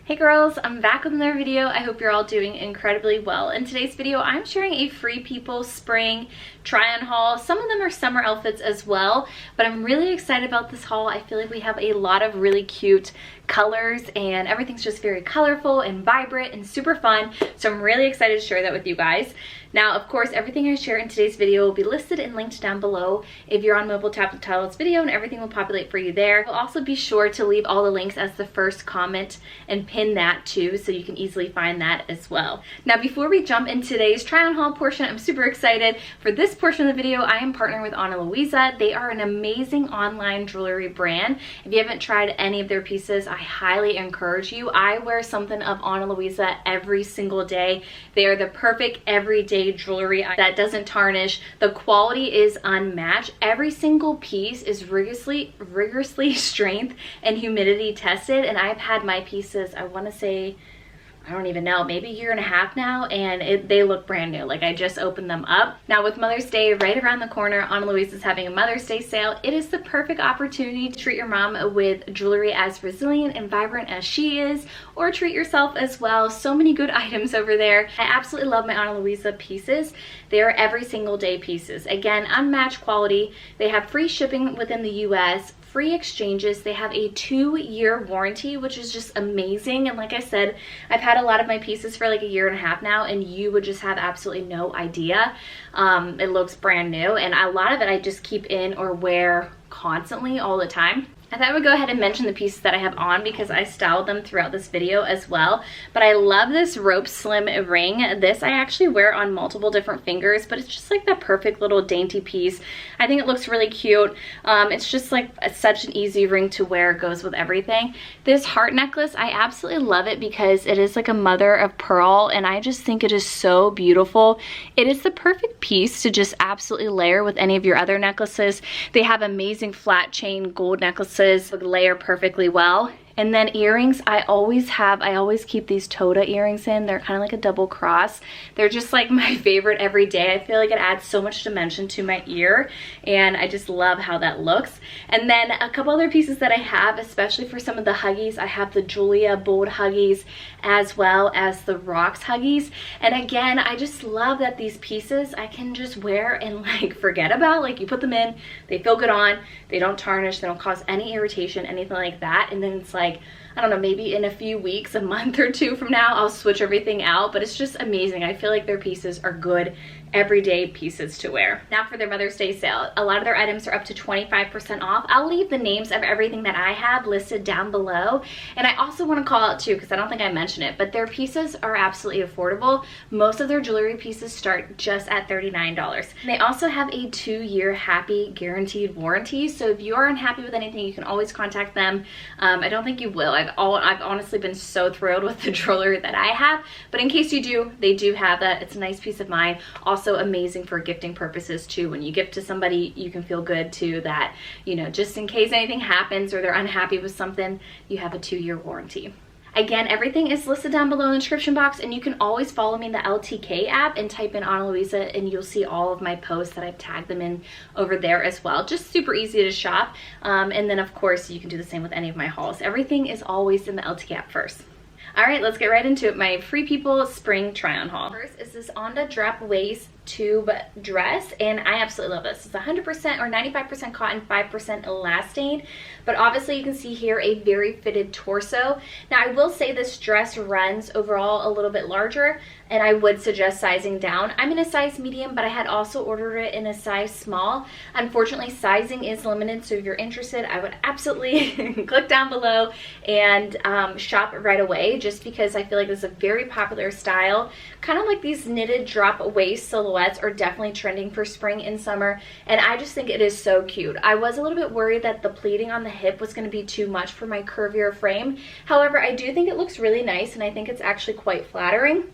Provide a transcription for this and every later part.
Hey girls, I'm back with another video. I hope you're all doing incredibly well. In today's video, I'm sharing a Free People spring try-on haul. Some of them are summer outfits as well, but I'm really excited about this haul. I feel like we have a lot of really cute colors and everything's just very colorful and vibrant and super fun. So I'm really excited to share that with you guys. Now, of course, everything I share in today's video will be listed and linked down below. If you're on mobile, tap the title of this video and everything will populate for you there. I'll also be sure to leave all the links as the first comment and pin that too, so you can easily find that as well. Now, before we jump into today's try-on haul portion, I'm super excited. For this portion of the video, I am partnering with Luisa. They are an amazing online jewelry brand. If you haven't tried any of their pieces, I highly encourage you. I wear something of Luisa every single day. They are the perfect everyday jewelry that doesn't tarnish. The quality is unmatched. Every single piece is rigorously strength and humidity tested, and I've had my pieces, I want to say, I don't even know, maybe a year and a half now, and they look brand new. Like, I just opened them up. Now, with Mother's Day right around the corner, Luisa is having a Mother's Day sale. It is the perfect opportunity to treat your mom with jewelry as resilient and vibrant as she is, or treat yourself as well. So many good items over there. I absolutely love my Luisa pieces. They are every single day pieces. Again, unmatched quality. They have free shipping within the US, free exchanges. They have a 2-year warranty, which is just amazing. And like I said, I've had a lot of my pieces for like a year and a half now, and you would just have absolutely no idea. It looks brand new, and a lot of it I just keep in or wear constantly all the time. I thought I would go ahead and mention the pieces that I have on because I styled them throughout this video as well. But I love this rope slim ring. This I actually wear on multiple different fingers, but it's just like the perfect little dainty piece. I think it looks really cute. It's just like such an easy ring to wear. It goes with everything. This heart necklace, I absolutely love it because it is like a mother of pearl, and I just think it is so beautiful. It is the perfect piece to just absolutely layer with any of your other necklaces. They have amazing flat chain gold necklaces, layer perfectly well. And then earrings, I always keep these Toda earrings in. They're kind of like a double cross. They're just like my favorite every day. I feel like it adds so much dimension to my ear, and I just love how that looks. And then a couple other pieces that I have, especially for some of the huggies, I have the Julia Bold huggies as well as the Rocks huggies. And again, I just love that these pieces I can just wear and like forget about. Like, you put them in, they feel good on, they don't tarnish, they don't cause any irritation, anything like that. And then it's like, I don't know, maybe in a few weeks, a month or two from now, I'll switch everything out, but it's just amazing. I feel like their pieces are good everyday pieces to wear. Now for their Mother's Day sale, a lot of their items are up to 25% off. I'll leave the names of everything that I have listed down below. And I also want to call out too, because I don't think I mentioned it, but their pieces are absolutely affordable. Most of their jewelry pieces start just at $39. And they also have a 2-year happy guaranteed warranty. So if you are unhappy with anything, you can always contact them. I don't think you will. I've honestly been so thrilled with the jewelry that I have, but in case you do, they do have that. It's a nice peace of mind. Also amazing for gifting purposes too. When you gift to somebody, you can feel good too that, you know, just in case anything happens or they're unhappy with something, you have a 2-year warranty. Again, everything is listed down below in the description box, and you can always follow me in the LTK app and type in Luisa, and you'll see all of my posts that I've tagged them in over there as well. Just super easy to shop. And then of course you can do the same with any of my hauls. Everything is always in the LTK app first. All right, let's get right into it. My Free People spring try-on haul. First is this Onda drop waist tube dress, and I absolutely love this. It's 100% or 95% cotton, 5% elastane, but obviously you can see here a very fitted torso. Now, I will say this dress runs overall a little bit larger, and I would suggest sizing down. I'm in a size medium, but I had also ordered it in a size small. Unfortunately, sizing is limited, so if you're interested, I would absolutely click down below and shop right away, just because I feel like this is a very popular style. Kind of like these knitted drop waist silhouettes are definitely trending for spring and summer, and I just think it is so cute. I was a little bit worried that the pleating on the hip was going to be too much for my curvier frame. However, I do think it looks really nice, and I think it's actually quite flattering.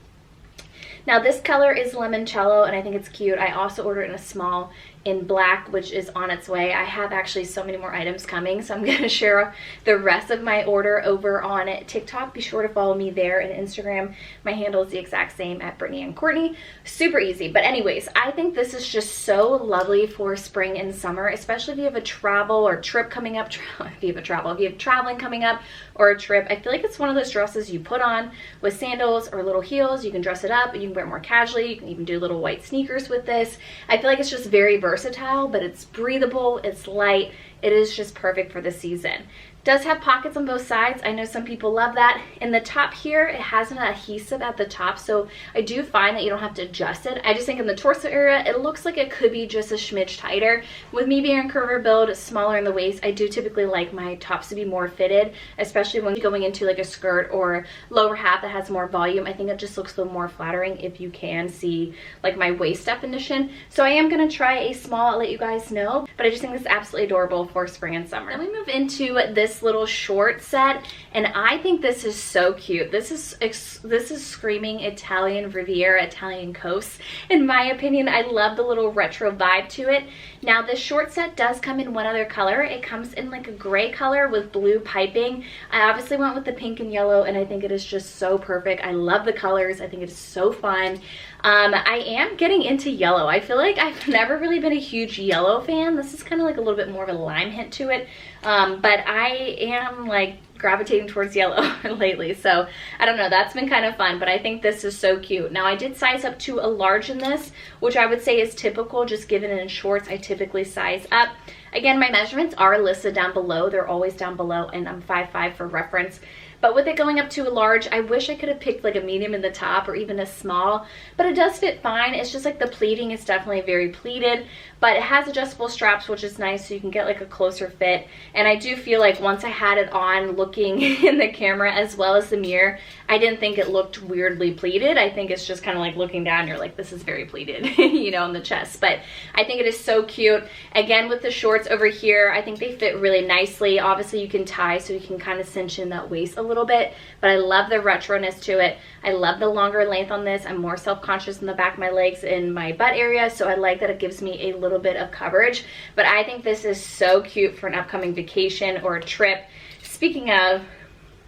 Now this color is Limoncello, and I think it's cute. I also ordered in a small in black, which is on its way. I have actually so many more items coming, so I'm going to share the rest of my order over on TikTok. Be sure to follow me there, and Instagram, my handle is the exact same at Brittany and Courtney. Super easy. But anyways, I think this is just so lovely for spring and summer, especially if you have a travel or trip coming up. If you have traveling coming up or a trip, I feel like it's one of those dresses you put on with sandals or little heels. You can dress it up, you can wear it more casually, you can even do little white sneakers with this. I feel like it's just very versatile, but it's breathable, it's light, it is just perfect for the season. Does have pockets on both sides. I know some people love that. In the top here, it has an adhesive at the top, so I do find that you don't have to adjust it. I just think in the torso area, it looks like it could be just a smidge tighter. With me being a curver build, smaller in the waist, I do typically like my tops to be more fitted, especially when going into like a skirt or lower half that has more volume. I think it just looks a little more flattering if you can see like my waist definition. So I am gonna try a small, I'll let you guys know, but I just think this is absolutely adorable for spring and summer. Then we move into this little short set, and I think this is so cute. This is screaming Italian Riviera, Italian coast in my opinion. I love the little retro vibe to it. Now this short set does come in one other color. It comes in like a gray color with blue piping. I obviously went with the pink and yellow, and I think it is just so perfect. I love the colors. I think it is so fun. I am getting into yellow. I feel like I've never really been a huge yellow fan. This is kind of like a little bit more of a lime hint to it, but I am like gravitating towards yellow lately, so I don't know, that's been kind of fun. But I think this is so cute. Now I did size up to a large in this, which I would say is typical, just given in shorts I typically size up. Again, my measurements are listed down below. They're always down below, and I'm 5'5" for reference. But with it going up to a large, I wish I could have picked like a medium in the top or even a small, but it does fit fine. It's just like the pleating is definitely very pleated, but it has adjustable straps, which is nice, so you can get like a closer fit. And I do feel like once I had it on looking in the camera as well as the mirror, I didn't think it looked weirdly pleated. I think it's just kind of like looking down, you're like, this is very pleated, you know, on the chest. But I think it is so cute. Again, with the shorts over here, I think they fit really nicely. Obviously you can tie, so you can kind of cinch in that waist a little bit, but I love the retroness to it. I love the longer length on this. I'm more self-conscious in the back of my legs and my butt area, so I like that it gives me a little bit of coverage. But I think this is so cute for an upcoming vacation or a trip. Speaking of,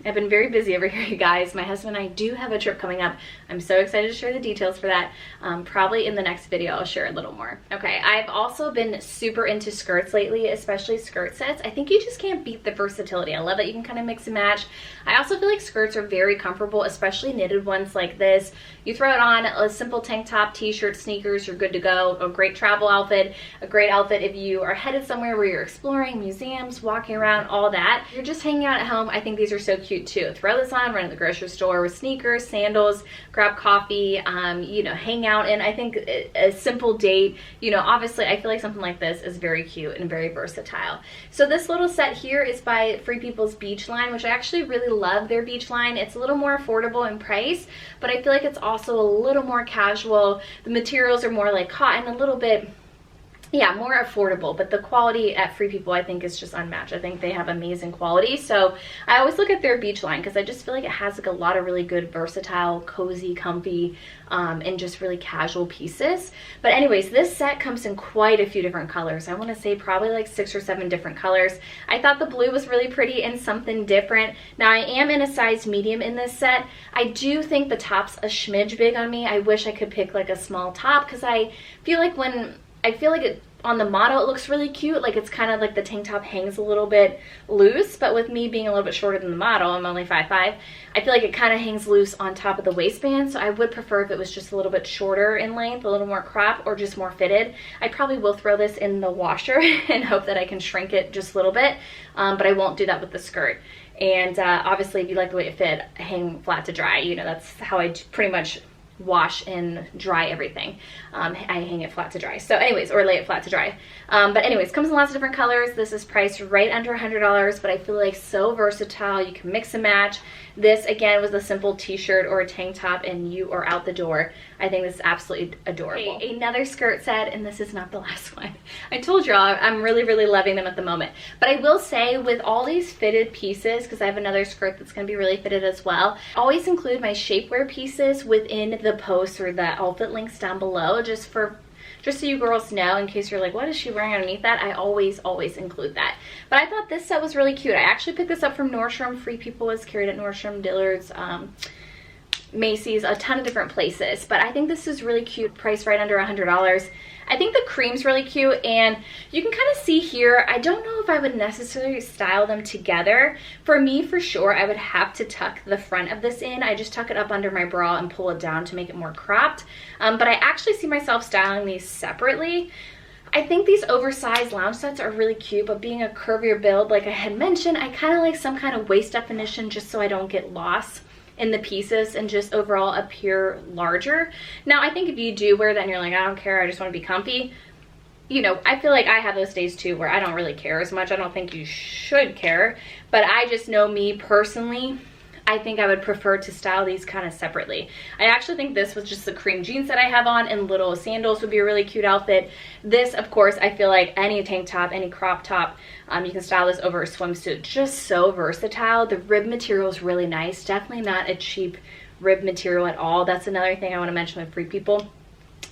I've been very busy over here, you guys. My husband and I do have a trip coming up. I'm so excited to share the details for that. Probably in the next video, I'll share a little more. Okay, I've also been super into skirts lately, especially skirt sets. I think you just can't beat the versatility. I love that you can kind of mix and match. I also feel like skirts are very comfortable, especially knitted ones like this. You throw it on a simple tank top, t-shirt, sneakers, you're good to go. A great travel outfit, a great outfit if you are headed somewhere where you're exploring, museums, walking around, all that. If you're just hanging out at home, I think these are so cute too. Throw this on, run to the grocery store with sneakers, sandals, grab coffee, you know, hang out. And I think a simple date, you know, obviously I feel like something like this is very cute and very versatile. So this little set here is by Free People's Beach line, which I actually really love their beach line. It's a little more affordable in price, but I feel like it's also a little more casual. The materials are more like cotton, a little bit, yeah, more affordable, but the quality at Free People I think is just unmatched. I think they have amazing quality. So I always look at their beach line because I just feel like it has like a lot of really good, versatile, cozy, comfy, and just really casual pieces. But anyways, this set comes in quite a few different colors. I want to say probably like 6 or 7 different colors. I thought the blue was really pretty and something different. Now I am in a size medium in this set. I do think the top's a smidge big on me. I wish I could pick like a small top because I feel like on the model it looks really cute, like it's kind of like the tank top hangs a little bit loose, but with me being a little bit shorter than the model, I'm only 5'5", I feel like it kind of hangs loose on top of the waistband. So I would prefer if it was just a little bit shorter in length, a little more crop, or just more fitted. I probably will throw this in the washer and hope that I can shrink it just a little bit, but I won't do that with the skirt. And obviously if you like the way it fit, hang flat to dry, you know, that's how I pretty much wash and dry everything. I hang it flat to dry. So anyways, or lay it flat to dry. But anyways, comes in lots of different colors. This is priced right under $100, but I feel like so versatile. You can mix and match. This again was a simple t-shirt or a tank top and you are out the door. I think this is absolutely adorable. Okay, another skirt set, and this is not the last one. I told y'all I'm really, really loving them at the moment. But I will say with all these fitted pieces, because I have another skirt that's going to be really fitted as well, always include my shapewear pieces within like the posts or the outfit links down below, just so you girls know, in case you're like, what is she wearing underneath that? I always include that. But I thought this set was really cute. I actually picked this up from Nordstrom. Free People was carried at Nordstrom, Dillard's, Macy's, a ton of different places. But I think this is really cute, priced right under $100. I think the cream's really cute, and you can kind of see here, I don't know if I would necessarily style them together. For me, for sure, I would have to tuck the front of this in. I just tuck it up under my bra and pull it down to make it more cropped. But I actually see myself styling these separately. I think these oversized lounge sets are really cute, but being a curvier build, like I had mentioned, I kind of like some kind of waist definition just so I don't get lost in the pieces and just overall appear larger. Now, I think if you do wear that and you're like, I don't care, I just want to be comfy, you know, I feel like I have those days too where I don't really care as much. I don't think you should care, but I just know me personally, I think I would prefer to style these kind of separately. I actually think this was just the cream jeans that I have on, and little sandals would be a really cute outfit. This, of course, I feel like any tank top, any crop top, you can style this over a swimsuit. Just so versatile. The rib material is really nice. Definitely not a cheap rib material at all. That's another thing I want to mention with Free People.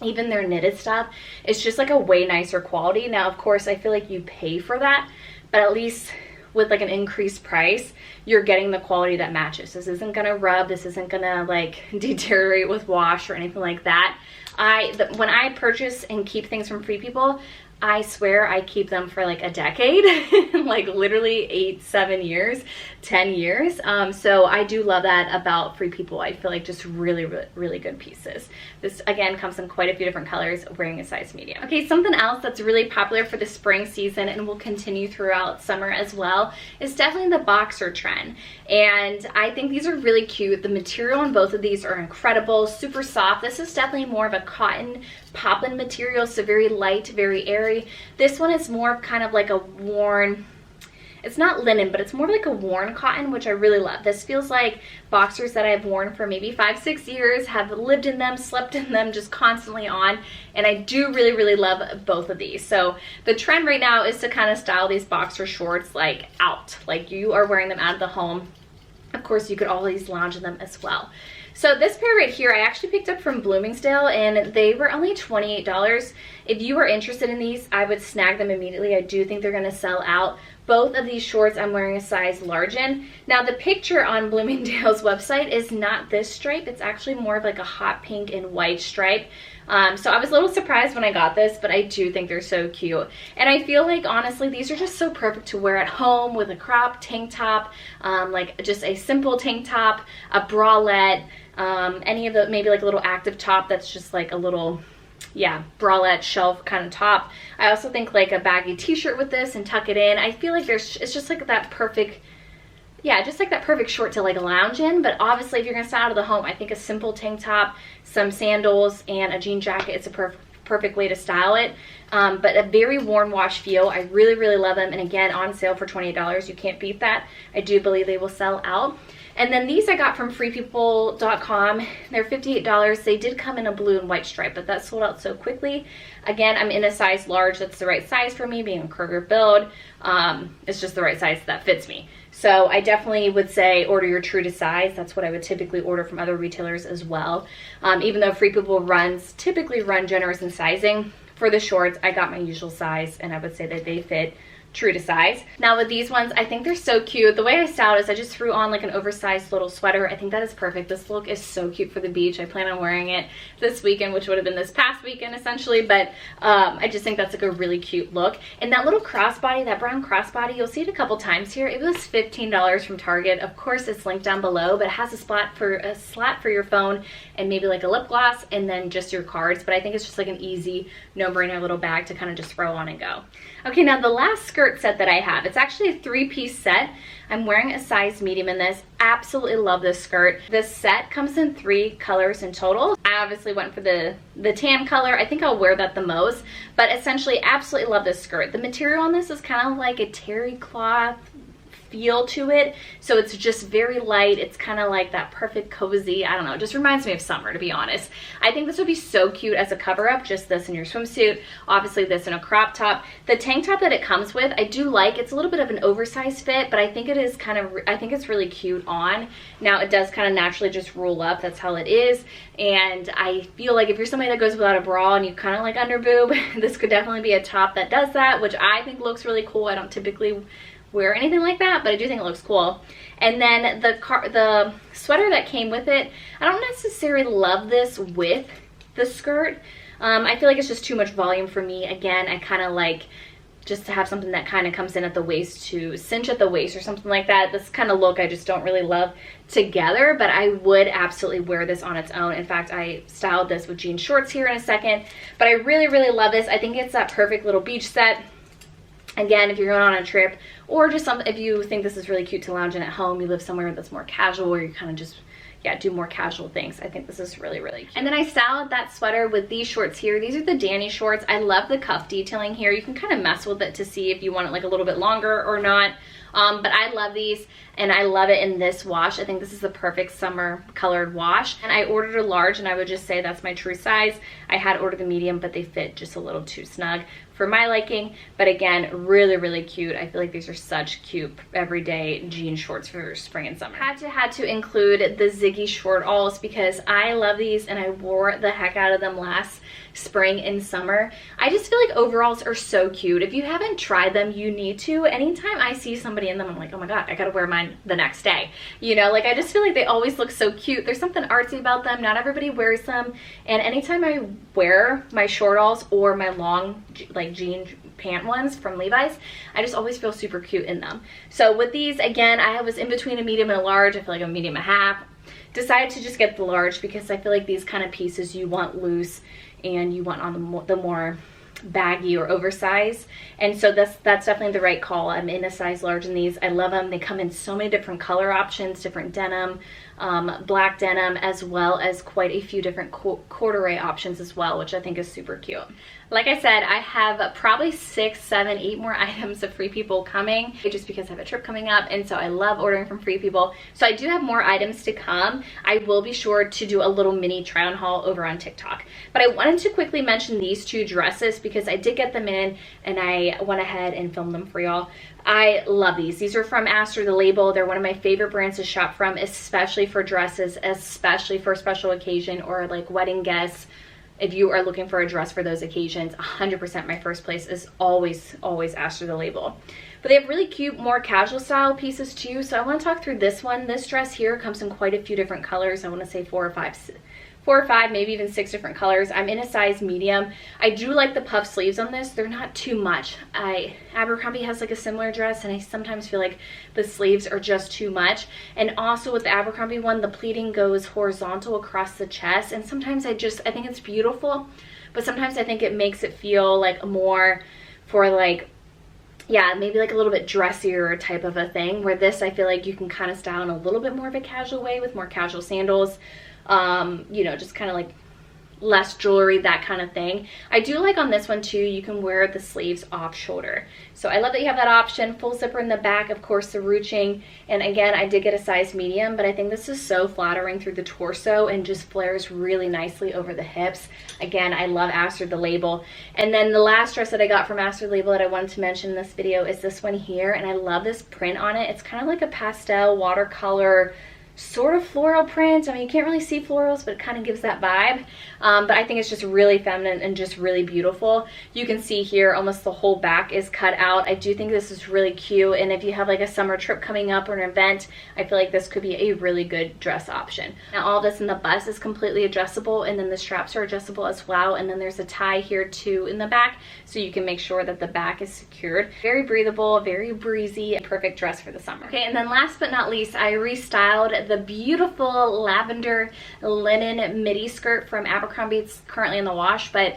Even their knitted stuff, it's just like a way nicer quality. Now, of course, I feel like you pay for that, but at least with like an increased price, you're getting the quality that matches. This isn't gonna rub, this isn't gonna like deteriorate with wash or anything like that. When I purchase and keep things from Free People, I swear I keep them for like a decade, like literally 8, 7 years, 10 years. So I do love that about Free People. I feel like just really good pieces. This again comes in quite a few different colors, wearing a size medium. Okay, something else that's really popular for the spring season and will continue throughout summer as well is definitely the boxer trend. And I think these are really cute. The material on both of these are incredible, super soft. This is definitely more of a cotton poplin material, so very light, very airy. This one is more of kind of like a worn, it's not linen, but it's more like a worn cotton, which I really love. This feels like boxers that I've worn for maybe 5, 6 years, have lived in them, slept in them, just constantly on, and I do really love both of these. So the trend right now is to kind of style these boxer shorts like out, like you are wearing them out of the home. Of course, you could always lounge in them as well. So this pair right here, I actually picked up from Bloomingdale, and they were only $28. If you are interested in these, I would snag them immediately. I do think they're gonna sell out. Both of these shorts I'm wearing a size large in. Now the picture on Bloomingdale's website is not this stripe. It's actually more of like a hot pink and white stripe. So I was a little surprised when I got this, but I do think they're so cute. And I feel like, honestly, these are just so perfect to wear at home with a crop tank top, like just a simple tank top, a bralette, any of the, maybe like a little active top that's just like a little, yeah, bralette shelf kind of top. I also think like a baggy t-shirt with this and tuck it in. I feel like it's just like that perfect, yeah, just like that perfect short to like lounge in. But obviously if you're gonna style out of the home, I think a simple tank top, some sandals, and a jean jacket, it's a perfect way to style it. But a very worn wash feel. I really love them, and again, on sale for $28. You can't beat that. I do believe they will sell out. And then these I got from freepeople.com. They're $58. They did come in a blue and white stripe, but that sold out so quickly. Again, I'm in a size large. That's the right size for me, being a curvier build. It's just the right size that fits me. So I definitely would say order your true to size. That's what I would typically order from other retailers as well. Even though Free People typically run generous in sizing, for the shorts, I got my usual size, and I would say that they fit true to size. Now with these ones, I think they're so cute. The way I styled is I just threw on like an oversized little sweater. I think that is perfect. This look is so cute for the beach. I plan on wearing it this weekend, which would have been this past weekend essentially, but I just think that's like a really cute look. And that little crossbody, that brown crossbody, you'll see it a couple times here. It was $15 from Target. Of course, it's linked down below, but it has a slat for your phone and maybe like a lip gloss and then just your cards. But I think it's just like an easy, no-brainer little bag to kind of just throw on and go. Okay, now the last skirt set that I have, it's actually a 3-piece set. I'm wearing a size medium in this. Absolutely love this skirt. This set comes in 3 colors in total. I obviously went for the tan color. I think I'll wear that the most, but essentially absolutely love this skirt. The material on this is kind of like a terry cloth feel to it. So it's just very light. It's kind of like that perfect cozy, I don't know, it just reminds me of summer, to be honest. I think this would be so cute as a cover up, just this in your swimsuit, obviously this in a crop top. The tank top that it comes with, I do like. It's a little bit of an oversized fit, but I think it is kind of, I think it's really cute on. Now it does kind of naturally just roll up, that's how it is. And I feel like if you're somebody that goes without a bra and you kind of like under boob, this could definitely be a top that does that, which I think looks really cool. I don't typically wear anything like that, but I do think it looks cool. And then the sweater that came with it, I don't necessarily love this with the skirt. I feel like it's just too much volume for me. Again, I kind of like just to have something that kind of comes in at the waist to cinch at the waist or something like that. This kind of look I just don't really love together, but I would absolutely wear this on its own. In fact, I styled this with jean shorts here in a second, but I really, really love this. I think it's that perfect little beach set. Again, if you're going on a trip, or just if you think this is really cute to lounge in at home, you live somewhere that's more casual, where you kind of just, yeah, do more casual things. I think this is really, really cute. And then I styled that sweater with these shorts here. These are the Danny shorts. I love the cuff detailing here. You can kind of mess with it to see if you want it like a little bit longer or not. But I love these, and I love it in this wash. I think this is the perfect summer colored wash. And I ordered a large, and I would just say that's my true size. I had ordered the medium, but they fit just a little too snug for my liking. But again, really, really cute. I feel like these are such cute everyday jean shorts for spring and summer. Had to include the Ziggy Shortalls because I love these, and I wore the heck out of them last spring and summer. I just feel like overalls are so cute. If you haven't tried them, you need to. Anytime I see somebody in them, I'm like, oh my god, I gotta wear mine the next day. You know, like I just feel like they always look so cute. There's something artsy about them. Not everybody wears them, and anytime I wear my Shortalls or my long like jean pant ones from Levi's, I just always feel super cute in them. So with these, again, I was in between a medium and a large. I feel like a medium and a half. Decided to just get the large because I feel like these kind of pieces you want loose and you want on the more baggy or oversized, and so that's definitely the right call. I'm in a size large in these. I love them. They come in so many different color options, different denim, black denim, as well as quite a few different corduroy options as well, which I think is super cute. Like I said, I have probably 6, 7, 8 more items of Free People coming just because I have a trip coming up, and so I love ordering from Free People. So I do have more items to come. I will be sure to do a little mini try on haul over on TikTok. But I wanted to quickly mention these 2 dresses because I did get them in and I went ahead and filmed them for y'all. I love these. These are from Astr, the label. They're one of my favorite brands to shop from, especially for dresses, especially for special occasion or like wedding guests. If you are looking for a dress for those occasions, 100% my first place is always Astr, the label. But they have really cute, more casual style pieces too. So I want to talk through this one. This dress here comes in quite a few different colors. I want to say 4 or 5, maybe even 6 different colors. I'm in a size medium. I do like the puff sleeves on this. They're not too much. Abercrombie has like a similar dress, and I sometimes feel like the sleeves are just too much. And also with the Abercrombie one, the pleating goes horizontal across the chest, and sometimes I think it's beautiful, but sometimes I think it makes it feel like more for like, yeah, maybe like a little bit dressier type of a thing, where this I feel like you can kind of style in a little bit more of a casual way with more casual sandals. You know, just kind of like less jewelry, that kind of thing. I do like on this one too, you can wear the sleeves off shoulder. So I love that you have that option. Full zipper in the back, of course, the ruching. And again, I did get a size medium, but I think this is so flattering through the torso and just flares really nicely over the hips. Again, I love Astr, the label. And then the last dress that I got from Astr, the label, that I wanted to mention in this video is this one here. And I love this print on it. It's kind of like a pastel watercolor sort of floral print. I mean, you can't really see florals, but it kind of gives that vibe. But I think it's just really feminine and just really beautiful. You can see here almost the whole back is cut out. I do think this is really cute, and if you have like a summer trip coming up or an event, I feel like this could be a really good dress option. Now all this in the bust is completely adjustable, and then the straps are adjustable as well, and then there's a tie here too in the back, so you can make sure that the back is secured. Very breathable, very breezy, perfect dress for the summer. Okay, and then last but not least, I restyled the beautiful lavender linen midi skirt from Abercrombie. It's currently in the wash, but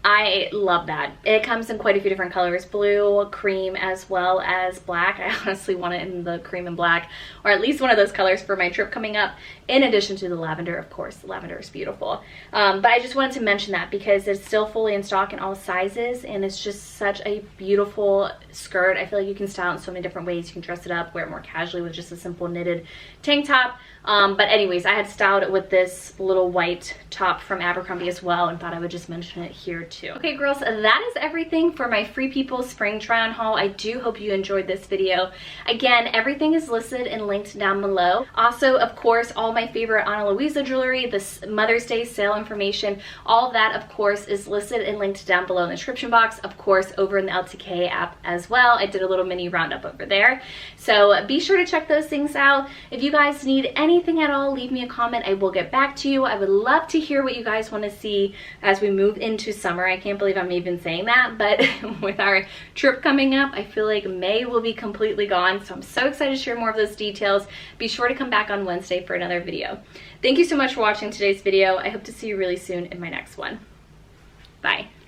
I love that. It comes in quite a few different colors, blue, cream, as well as black. I honestly want it in the cream and black, or at least one of those colors for my trip coming up, in addition to the lavender, of course. The lavender is beautiful. But I just wanted to mention that because it's still fully in stock in all sizes, and it's just such a beautiful skirt. I feel like you can style it in so many different ways. You can dress it up, wear it more casually with just a simple knitted tank top. But anyways, I had styled it with this little white top from Abercrombie as well, and thought I would just mention it here too. Okay girls, that is everything for my Free People spring try on haul. I do hope you enjoyed this video. Again, everything is listed and linked down below. Also, of course, all my favorite Ana Luisa jewelry, this Mother's Day sale information, all of that of course is listed and linked down below in the description box, of course over in the LTK app as well. I did a little mini roundup over there, so be sure to check those things out. If you guys need anything at all, leave me a comment. I will get back to you. I would love to hear what you guys want to see as we move into summer. I can't believe I'm even saying that, but with our trip coming up, I feel like May will be completely gone, so I'm so excited to share more of those details. Be sure to come back on Wednesday for another video. Thank you so much for watching today's video. I hope to see you really soon in my next one. Bye.